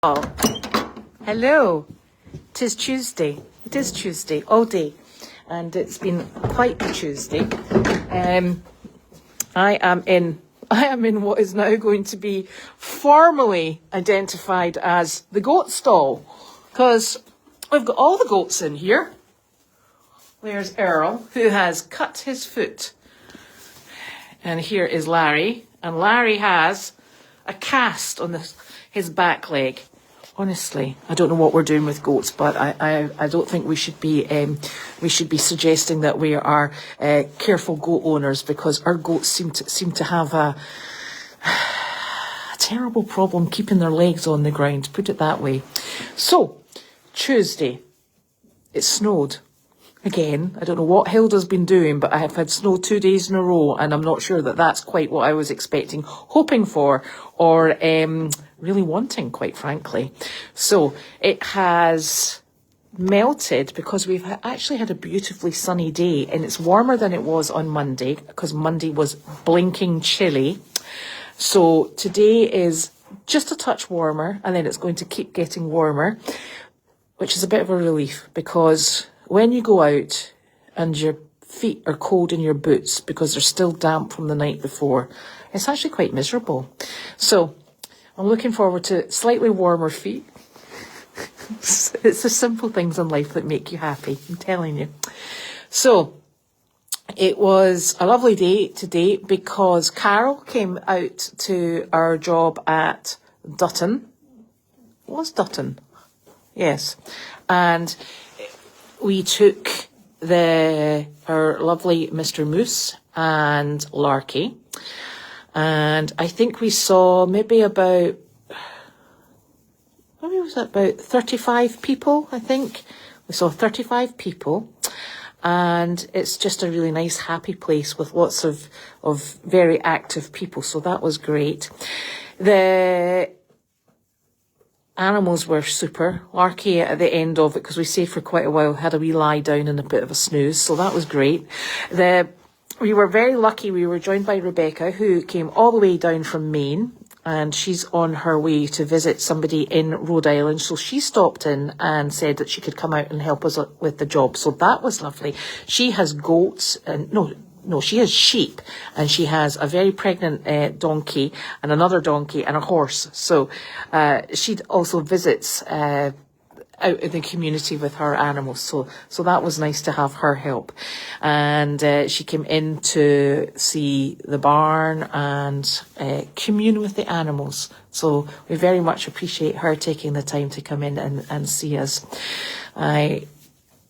Oh, hello. 'Tis Tuesday. It is Tuesday all day, and it's been quite a Tuesday. I am in what is now going to be formally identified as the goat stall, because we've got all the goats in here. There's Earl, who has cut his foot, and here is Larry, and Larry has a cast on his back leg. Honestly, I don't know what we're doing with goats, but I don't think we should be suggesting that we are careful goat owners, because our goats seem to have a terrible problem keeping their legs on the ground, put it that way. So, Tuesday, it snowed. Again, I don't know what Hilda's been doing, but I have had snow 2 days in a row, and I'm not sure that that's quite what I was expecting, hoping for, or really wanting, quite frankly. So it has melted because we've actually had a beautifully sunny day, and it's warmer than it was on Monday, because Monday was blinking chilly. So today is just a touch warmer, and then it's going to keep getting warmer, which is a bit of a relief, because when you go out and your feet are cold in your boots because they're still damp from the night before, it's actually quite miserable. So I'm looking forward to slightly warmer feet. It's the simple things in life that make you happy, I'm telling you. So it was a lovely day today because Carol came out to our job at Dutton. What was Dutton? Yes. And we took our lovely Mr. Moose and Larky, and I think we saw maybe about 35 people, I think. We saw 35 people, and it's just a really nice, happy place with lots of very active people, so that was great. The animals were super. Larky at the end of it, because we stayed for quite a while, had a wee lie down and a bit of a snooze, so that was great. We were very lucky. We were joined by Rebecca, who came all the way down from Maine, and she's on her way to visit somebody in Rhode Island, so she stopped in and said that she could come out and help us with the job, so that was lovely. She has goats, and no, she has sheep, and she has a very pregnant donkey, and another donkey, and a horse. So she also visits out in the community with her animals. So that was nice to have her help. And she came in to see the barn and commune with the animals. So we very much appreciate her taking the time to come in and see us. I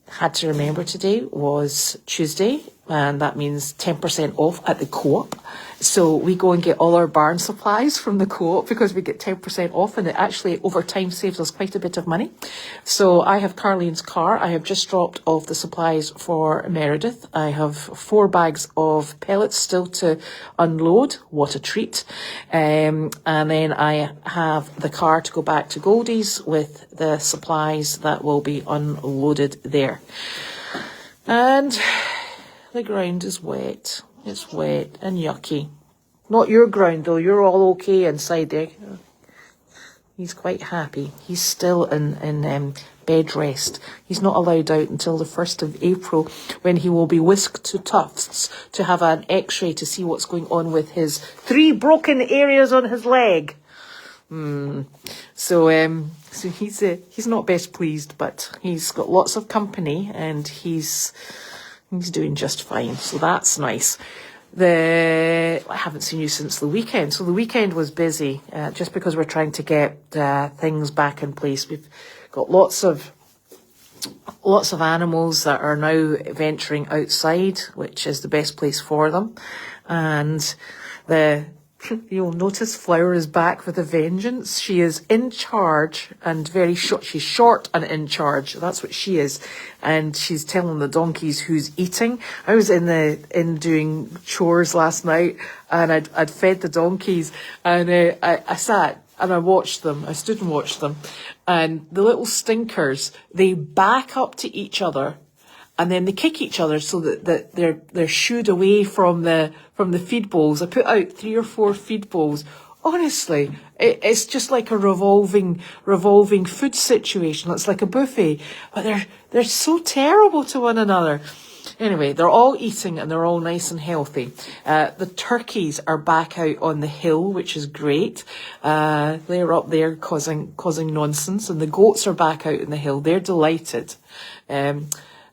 had to remember today was Tuesday, and that means 10% off at the Co-op. So we go and get all our barn supplies from the Co-op because we get 10% off, and it actually over time saves us quite a bit of money. So I have Carlene's car. I have just dropped off the supplies for Meredith. I have 4 bags of pellets still to unload. What a treat. And then I have the car to go back to Goldy's with the supplies that will be unloaded there. And the ground is wet. It's wet and yucky. Not your ground though. You're all okay inside there. He's quite happy. He's still in bed rest. He's not allowed out until the 1st of April, when he will be whisked to Tufts to have an x-ray to see what's going on with his 3 broken areas on his leg. So he's not best pleased, but he's got lots of company, and he's doing just fine, so that's nice. I haven't seen you since the weekend, so the weekend was busy, just because we're trying to get things back in place. We've got lots of animals that are now venturing outside, which is the best place for them, and you'll notice Flower is back with a vengeance. She is in charge and very short. She's short and in charge. That's what she is. And she's telling the donkeys who's eating. I was in doing chores last night, and I'd fed the donkeys, and I sat and I watched them. I stood and watched them, and the little stinkers, they back up to each other, and then they kick each other so that they're shooed away from the feed bowls. I put out 3 or 4 feed bowls Honestly, it's just like a revolving food situation. It's like a buffet, but they're so terrible to one another. Anyway, they're all eating and they're all nice and healthy. The turkeys are back out on the hill, which is great. They're up there causing nonsense, and the goats are back out in the hill. They're delighted.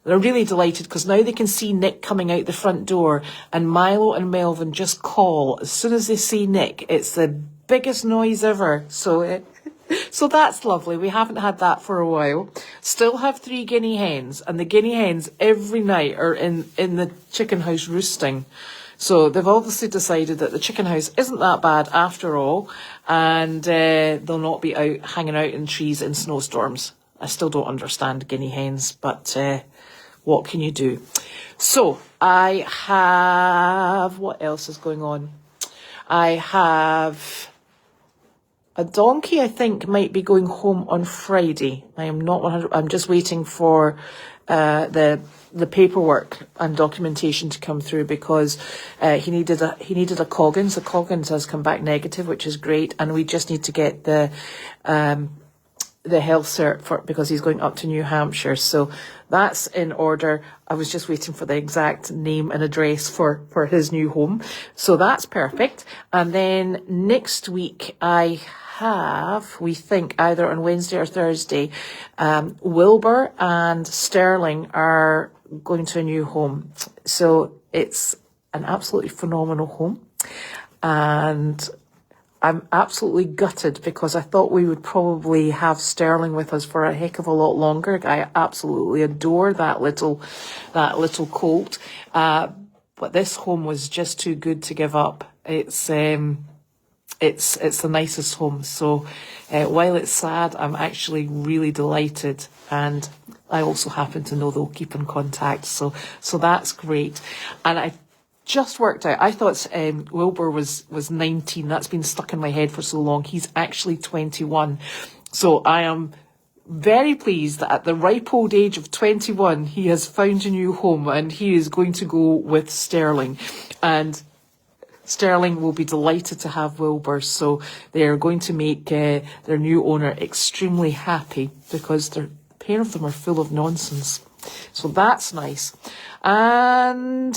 They're really delighted because now they can see Nick coming out the front door, and Milo and Melvin just call as soon as they see Nick. It's the biggest noise ever. So that's lovely. We haven't had that for a while. Still have 3 guinea hens, and the guinea hens every night are in the chicken house roosting. So they've obviously decided that the chicken house isn't that bad after all, and they'll not be out hanging out in trees in snowstorms. I still don't understand guinea hens, but what can you do? So I have, what else is going on? I have a donkey, I think, might be going home on Friday. I am not 100%. I'm just waiting for the paperwork and documentation to come through, because he needed a Coggins. The Coggins has come back negative, which is great, and we just need to get the health cert because he's going up to New Hampshire. So that's in order. I was just waiting for the exact name and address for his new home. So that's perfect. And then next week I have, we think, either on Wednesday or Thursday, Wilbur and Sterling are going to a new home. So it's an absolutely phenomenal home. And I'm absolutely gutted because I thought we would probably have Sterling with us for a heck of a lot longer. I absolutely adore that little colt. But this home was just too good to give up. It's the nicest home. So while it's sad, I'm actually really delighted, and I also happen to know they'll keep in contact. So that's great. And I just worked out, I thought Wilbur was 19. That's been stuck in my head for so long. He's actually 21. So I am very pleased that at the ripe old age of 21, he has found a new home, and he is going to go with Sterling. And Sterling will be delighted to have Wilbur. So they are going to make their new owner extremely happy, because the pair of them are full of nonsense. So that's nice. And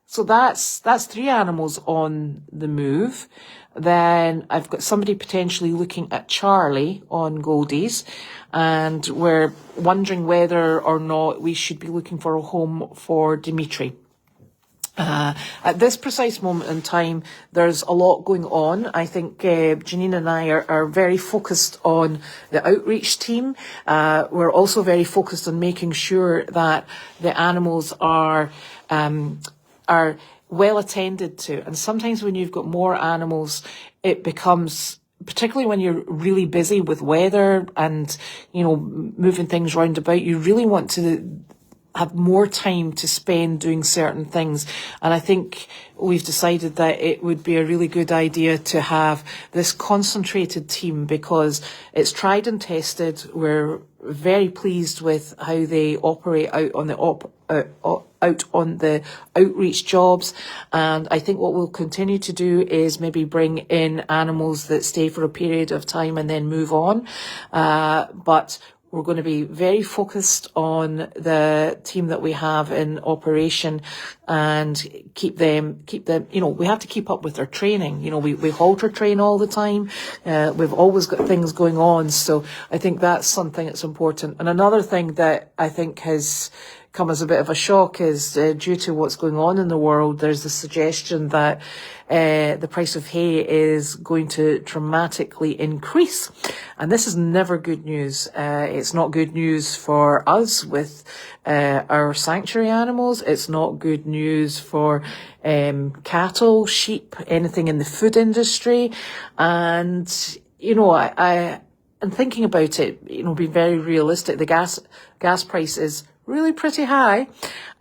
so that's 3 animals on the move. Then I've got somebody potentially looking at Charlie on Goldy's, and we're wondering whether or not we should be looking for a home for Dimitri. At this precise moment in time, there's a lot going on. I think Janine and I are very focused on the outreach team. We're also very focused on making sure that the animals are well attended to. And sometimes when you've got more animals, it becomes, particularly when you're really busy with weather and, moving things round about, you really want to have more time to spend doing certain things. And I think we've decided that it would be a really good idea to have this concentrated team, because it's tried and tested. We're very pleased with how they operate out on the outreach jobs. And I think what we'll continue to do is maybe bring in animals that stay for a period of time and then move on. But we're going to be very focused on the team that we have in operation and keep them, we have to keep up with their training. We halter train all the time. We've always got things going on. So I think that's something that's important. And another thing that I think has come as a bit of a shock is due to what's going on in the world, there's the suggestion that the price of hay is going to dramatically increase. And this is never good news. It's not good news for us with our sanctuary animals. It's not good news for cattle, sheep, anything in the food industry. And, I'm thinking about it, being very realistic. The gas price is really pretty high,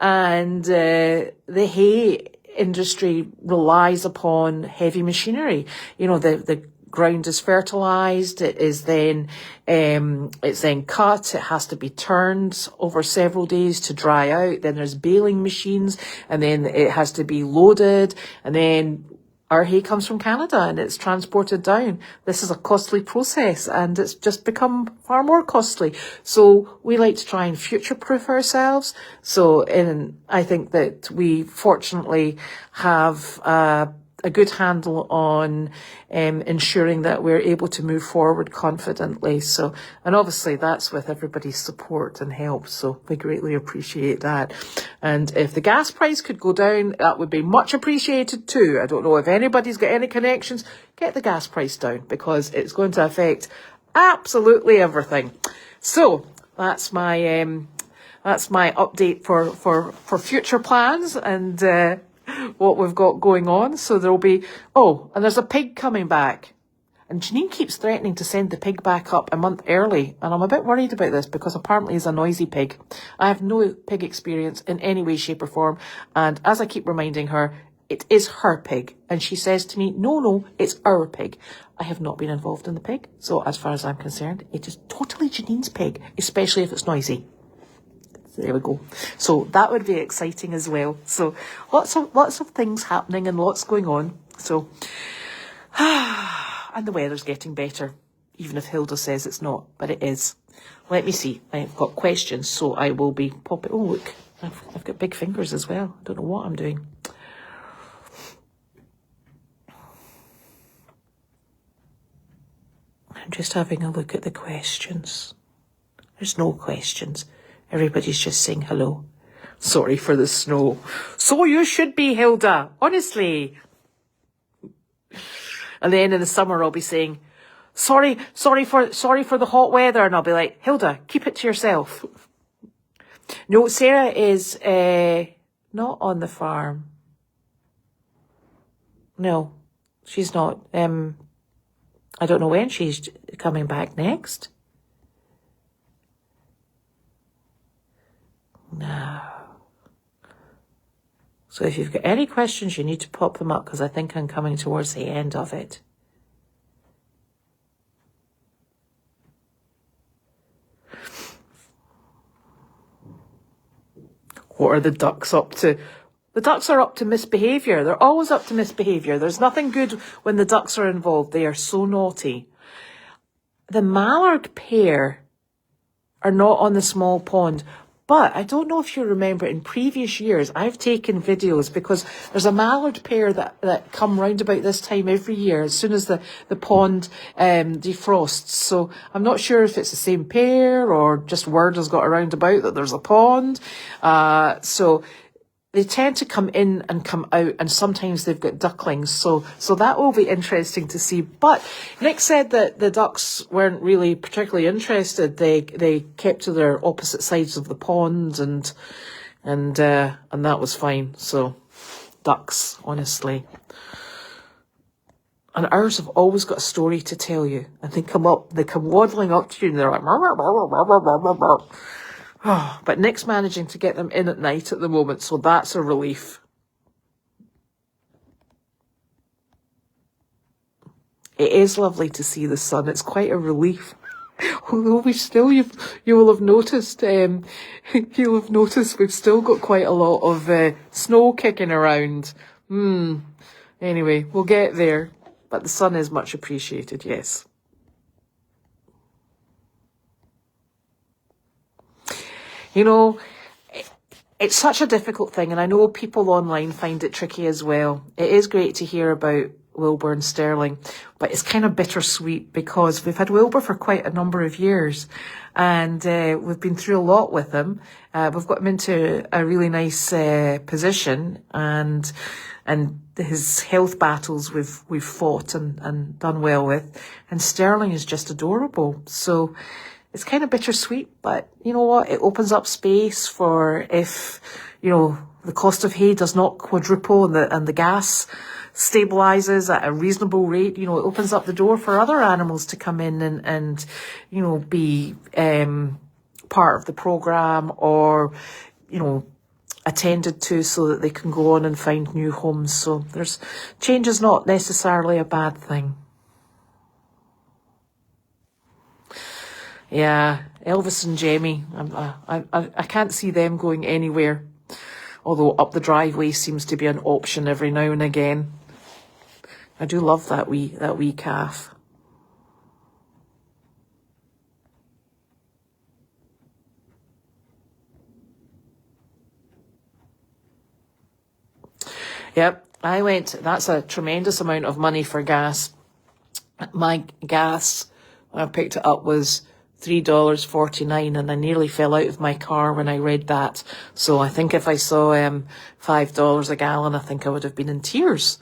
and the hay industry relies upon heavy machinery. The ground is fertilized. It is then it's then cut. It has to be turned over several days to dry out. Then there's baling machines, and then it has to be loaded, and then our hay comes from Canada and it's transported down. This is a costly process and it's just become far more costly. So we like to try and future-proof ourselves. So I think that we fortunately have a good handle on ensuring that we're able to move forward confidently. So, and obviously that's with everybody's support and help. So we greatly appreciate that. And if the gas price could go down, that would be much appreciated too. I don't know if anybody's got any connections. Get the gas price down because it's going to affect absolutely everything. So that's my update for future plans and what we've got going on. So there'll be, and there's a pig coming back. And Janine keeps threatening to send the pig back up a month early. And I'm a bit worried about this because apparently he's a noisy pig. I have no pig experience in any way, shape or form. And as I keep reminding her, it is her pig. And she says to me, no, it's our pig. I have not been involved in the pig. So as far as I'm concerned, it is totally Janine's pig, especially if it's noisy. There we go. So that would be exciting as well. So lots of things happening and lots going on. So, and the weather's getting better, even if Hilda says it's not, but it is. Let me see. I've got questions, so I will be popping. Oh, look, I've got big fingers as well. I don't know what I'm doing. I'm just having a look at the questions. There's no questions. Everybody's just saying hello. Sorry for the snow. So you should be, Hilda. Honestly. And then in the summer, I'll be saying, sorry for the hot weather. And I'll be like, Hilda, keep it to yourself. No, Sarah is not on the farm. No, she's not. I don't know when she's coming back next. No. So if you've got any questions, you need to pop them up because I think I'm coming towards the end of it. What are the ducks up to? The ducks are up to misbehaviour. They're always up to misbehaviour. There's nothing good when the ducks are involved. They are so naughty. The mallard pair are not on the small pond. But I don't know if you remember in previous years, I've taken videos because there's a mallard pair that come round about this time every year as soon as the pond defrosts. So I'm not sure if it's the same pair or just word has got around about that there's a pond. So they tend to come in and come out, and sometimes they've got ducklings. So that will be interesting to see. But Nick said that the ducks weren't really particularly interested. They kept to their opposite sides of the pond, and that was fine. So ducks, honestly. And ours have always got a story to tell you. And they come waddling up to you, and they're like, oh, but Nick's managing to get them in at night at the moment, so that's a relief. It is lovely to see the sun. It's quite a relief. Although you will have noticed, you'll have noticed we've still got quite a lot of snow kicking around. Anyway, we'll get there. But the sun is much appreciated, yes. You know, it's such a difficult thing, and I know people online find it tricky as well. It is great to hear about Wilbur and Sterling, but it's kind of bittersweet because we've had Wilbur for quite a number of years, and we've been through a lot with him. We've got him into a really nice position, and his health battles we've fought and done well with, and Sterling is just adorable. So it's kind of bittersweet, but you know what? It opens up space for if, you know, the cost of hay does not quadruple and the gas stabilizes at a reasonable rate. You know, it opens up the door for other animals to come in and you know, be part of the program, or, you know, attended to so that they can go on and find new homes. So change is not necessarily a bad thing. Yeah, Elvis and Jemmy, I can't see them going anywhere. Although up the driveway seems to be an option every now and again. I do love that wee calf. Yep, that's a tremendous amount of money for gas. My gas, when I picked it up, was $3.49, and I nearly fell out of my car when I read that. So I think if I saw $5 a gallon, I think I would have been in tears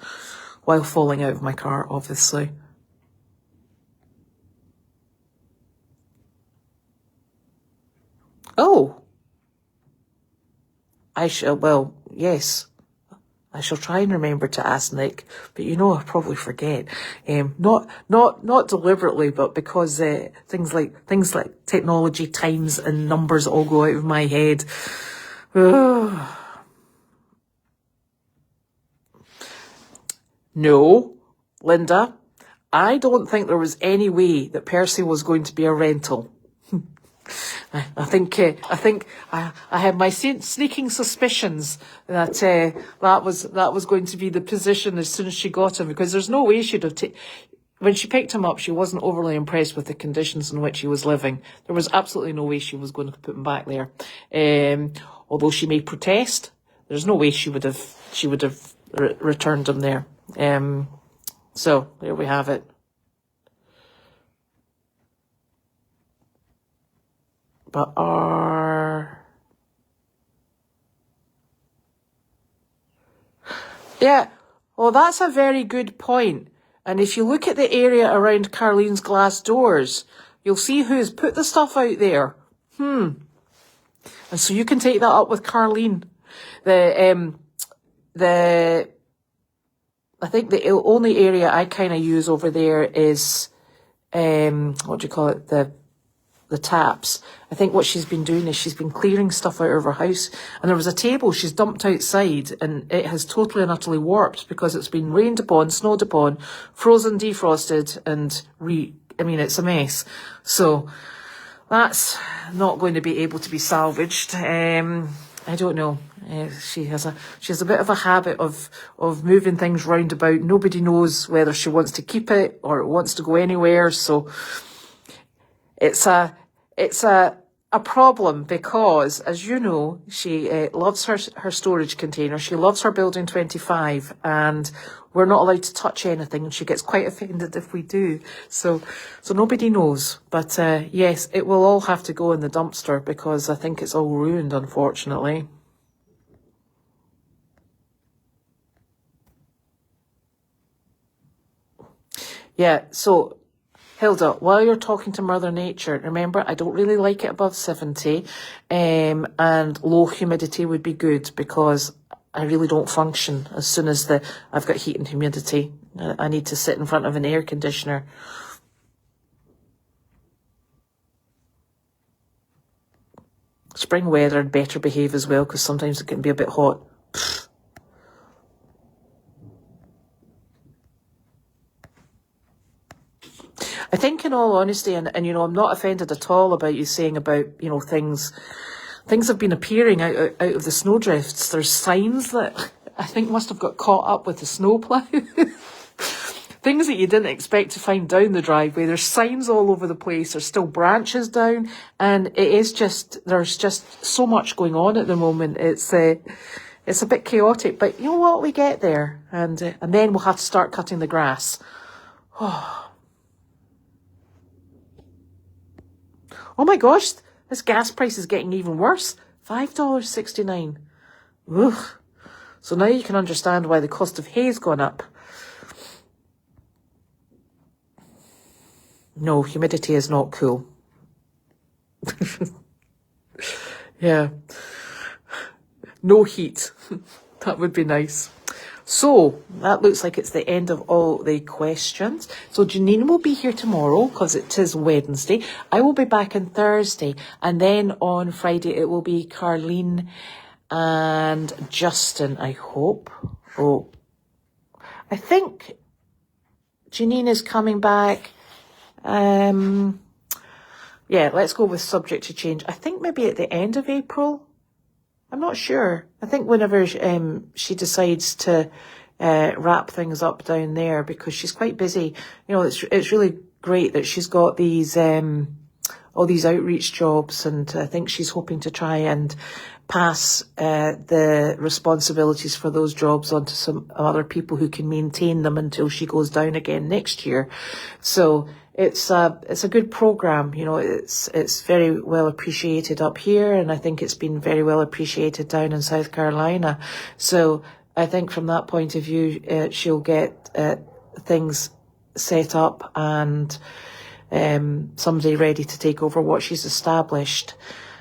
while falling out of my car, obviously. Oh, well, yes. I shall try and remember to ask Nick, but I'll probably forget. Not deliberately, but because things like technology, times, and numbers all go out of my head. No, Linda, I don't think there was any way that Percy was going to be a rental. I think I had my sneaking suspicions that that was going to be the position as soon as she got him, because there's no way she'd have when she picked him up, she wasn't overly impressed with the conditions in which he was living. There was absolutely no way she was going to put him back there. Although she may protest, there's no way she would have returned him there. So there we have it. But yeah, well, that's a very good point. And if you look at the area around Carlene's glass doors, you'll see who's put the stuff out there. And so you can take that up with Carlene. I think the only area I kind of use over there is, what do you call it? The taps. I think what she's been doing is she's been clearing stuff out of her house, and there was a table she's dumped outside, and it has totally and utterly warped because it's been rained upon, snowed upon, frozen, defrosted, and it's a mess. So that's not going to be able to be salvaged. I don't know. She has a bit of a habit of moving things round about. Nobody knows whether she wants to keep it or it wants to go anywhere. So it's a problem because, as you know, she loves her storage container. She loves her building 25, and we're not allowed to touch anything, and she gets quite offended if we do. So nobody knows. But yes, it will all have to go in the dumpster because I think it's all ruined, unfortunately. Yeah, so Hilda, while you're talking to Mother Nature, remember, I don't really like it above 70, and low humidity would be good because I really don't function as soon as I've got heat and humidity. I need to sit in front of an air conditioner. Spring weather and better behave as well, because sometimes it can be a bit hot. I think, in all honesty, and I'm not offended at all about you saying about, things have been appearing out of the snowdrifts. There's signs that I think must have got caught up with the snowplow. Things that you didn't expect to find down the driveway. There's signs all over the place. There's still branches down, and there's just so much going on at the moment. It's a bit chaotic, but you know what? We get there, and then we'll have to start cutting the grass. Oh my gosh, this gas price is getting even worse. $5.69. Ugh. So now you can understand why the cost of hay's gone up. No, humidity is not cool. Yeah. No heat. That would be nice. So, that looks like it's the end of all the questions. So, Janine will be here tomorrow because it is Wednesday. I will be back on Thursday. And then on Friday, it will be Carlene and Justin, I hope. Oh, I think Janine is coming back. Yeah, let's go with subject to change. I think maybe at the end of April. I'm not sure. I think whenever she decides to wrap things up down there, because she's quite busy. You know, it's really great that she's got these all these outreach jobs, and I think she's hoping to try and pass the responsibilities for those jobs onto some other people who can maintain them until she goes down again next year. So it's a good program. You know, it's very well appreciated up here, and I think it's been very well appreciated down in South Carolina. So I think from that point of view, she'll get things set up and somebody ready to take over what she's established,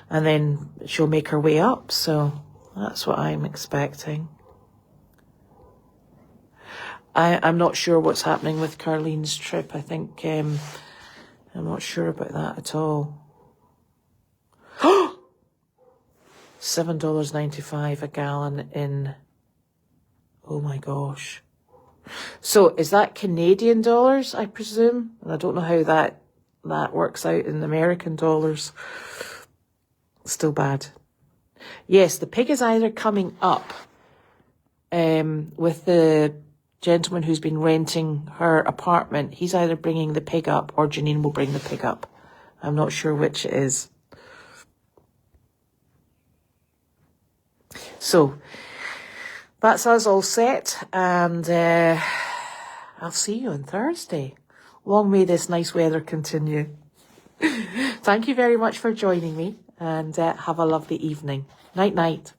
and then she'll make her way up. So that's what I'm expecting. I'm not sure what's happening with Carlene's trip. I think I'm not sure about that at all. $7.95 a gallon in. Oh my gosh. So is that Canadian dollars, I presume? And I don't know how that works out in American dollars. Still bad. Yes, the pig is either coming up with the gentleman who's been renting her apartment. He's either bringing the pig up, or Janine will bring the pig up. I'm not sure which it is. So that's us all set, and I'll see you on Thursday. Long may this nice weather continue. Thank you very much for joining me, and have a lovely evening. Night, night.